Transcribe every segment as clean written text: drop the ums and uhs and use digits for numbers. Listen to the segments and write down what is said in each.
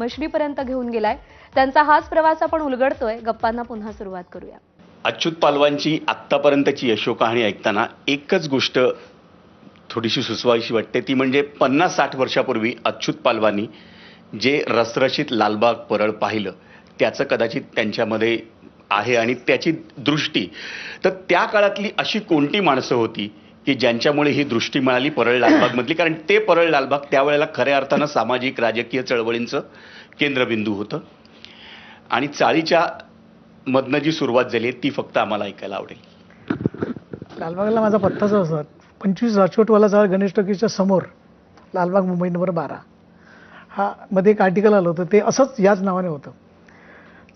मशलीपर्यंत घेऊन गेलाय. त्यांचा हाच प्रवास आपण उलगडतोय. गप्पांना पुन्हा सुरुवात करूया. अच्युत पालवांची आत्तापर्यंतची यशोकहाणी ऐकताना एकच गोष्ट थोडीशी सुचवावीशी वाटते, ती म्हणजे 50-60 वर्षापूर्वी अच्युत पालवांनी जे रसरशीत लालबाग परळ पाहिलं त्याचं कदाचित त्यांच्यामध्ये आहे आणि त्याची दृष्टी. तर त्या काळातली अशी कोणती माणसं होती की ज्यांच्यामुळे ही दृष्टी मिळाली परळ लालबागमधली? कारण ते परळ लालबाग त्यावेळेला खऱ्या अर्थानं सामाजिक राजकीय चळवळींचं केंद्रबिंदू होतं आणि चाळीच्या मधनं जी सुरुवात झाली ती फक्त आम्हाला ऐकायला आवडेल. लालबागला माझा पत्ताच होता 25 राजकोटवाला चाळ गणेश टॉकीजच्या समोर, लालबाग, मुंबई नंबर 12. हा मध्ये एक आर्टिकल आलं होतं, ते असंच याच नावाने होतं.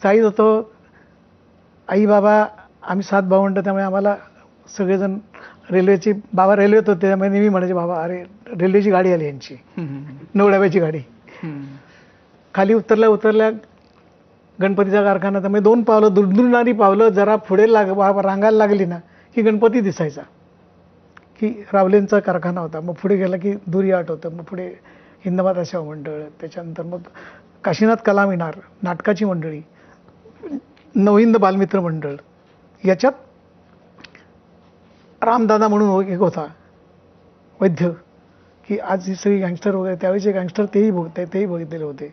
चाळीत होतं, आई बाबा आम्ही 7 भावंड, त्यामुळे आम्हाला सगळेजण रेल्वेची, बाबा रेल्वेत होते त्यामुळे नेहमी म्हणायचे, बाबा अरे रेल्वेची गाडी आली यांची, 9 डब्याची गाडी. खाली उतरल्या गणपतीचा कारखाना, त्यामुळे 2 पावलं दुरदुरणारी पावलं जरा पुढे रांगायला लागली ना की गणपती दिसायचा, की रावलेंचा कारखाना होता. मग पुढे गेला की दुरी आट होतं, मग पुढे हिंदमाता सेवा मंडळ, त्याच्यानंतर मग काशीनाथ कला मिनार, नाटकाची मंडळी, नवहिंद बालमित्र मंडळ. याच्यात रामदादा म्हणून एक होता वैद्य, की आज ही सगळी गँगस्टर वगैरे, त्यावेळेचे गँगस्टर तेही बघितलेले होते.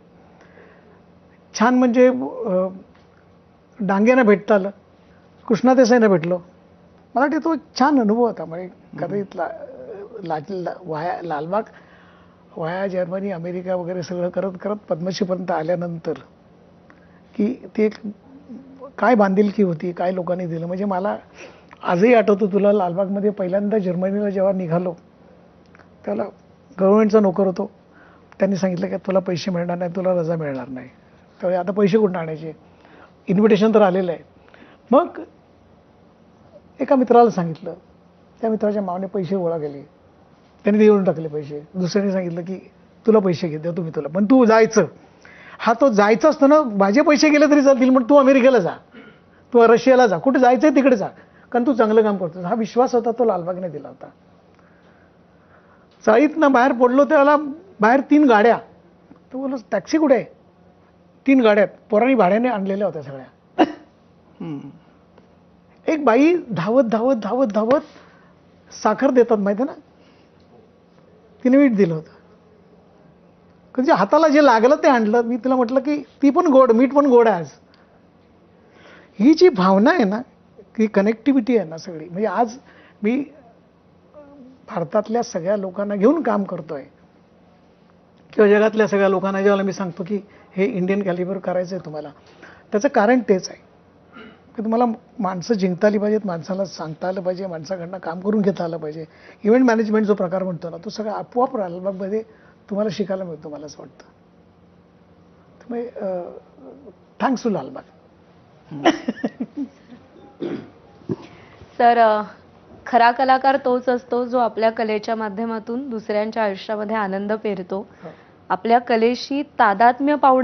छान म्हणजे डांगेना भेटता आलं, कृष्णा देसाईंना भेटलो. मला वाटतं तो एक छान अनुभव होता. म्हणजे कदाचित लालबाग वाया जर्मनी, अमेरिका वगैरे सगळं करत करत पद्मश्रीपर्यंत आल्यानंतर की ती एक काय बांधिलकी होती, काय लोकांनी दिलं. म्हणजे मला आजही आठवतं, तुला लालबागमध्ये पहिल्यांदा जर्मनीला जेव्हा निघालो त्याला गव्हर्नमेंटचा नोकर होतो. त्यांनी सांगितलं की तुला पैसे मिळणार नाही, तुला रजा मिळणार नाही. त्यावेळी आता पैसे कुठून आणायचे, इन्व्हिटेशन तर आलेलं आहे. मग एका मित्राला सांगितलं, त्या मित्राच्या मावने पैसे गोळा केले, त्यांनी देऊन टाकले पैसे. दुसऱ्याने सांगितलं की तुला पैसे घे, देतो मी तुला, पण तू जायचं. हा तो जायचं असतं ना, माझे पैसे गेले तरी चालतील, पण तू अमेरिकेला जा, तू रशियाला जा, कुठे जायचंय तिकडे जा, कारण तू चांगलं काम करतोस. हा विश्वास होता, तो लालबागने दिला होता. चाळीतनं बाहेर पडलो त्याला, बाहेर 3 गाड्या. तो बोललो टॅक्सी कुठे आहे? 3 गाड्या पोरांनी भाड्याने आणलेल्या होत्या सगळ्या. एक बाई धावत धावत धावत धावत साखर देतात माहिती ना, तिने मीठ दिलं होतं. म्हणजे हाताला जे लागलं ते आणलं. मी तिला म्हटलं की ती पण गोड, मीठ पण गोड आहे आज. ही जी भावना आहे ना, की कनेक्टिव्हिटी आहे ना सगळी, म्हणजे आज मी भारतातल्या सगळ्या लोकांना घेऊन काम करतोय किंवा जगातल्या सगळ्या लोकांना जेव्हा मी सांगतो की हे इंडियन कॅलिबर करायचं आहे तुम्हाला, त्याचं कारण तेच आहे की तुम्हाला माणसं जिंकता आली पाहिजेत, माणसाला सांगता आलं पाहिजे, माणसाकडनं काम करून घेता आलं पाहिजे. इव्हेंट मॅनेजमेंट जो प्रकार म्हणतो ना, तो सगळा आपोआप लालबागमध्ये तुम्हाला शिकायला मिळतो, मला असं वाटतं. त्यामुळे थँक्स टू लालबाग. तर खरा कलाकार तोच असतो जो आपल्या कलेच्या माध्यमातून दुसऱ्यांच्या आयुष्यामध्ये आनंद पेरतो. आपल्या कलेशी तादात्म्य पावणं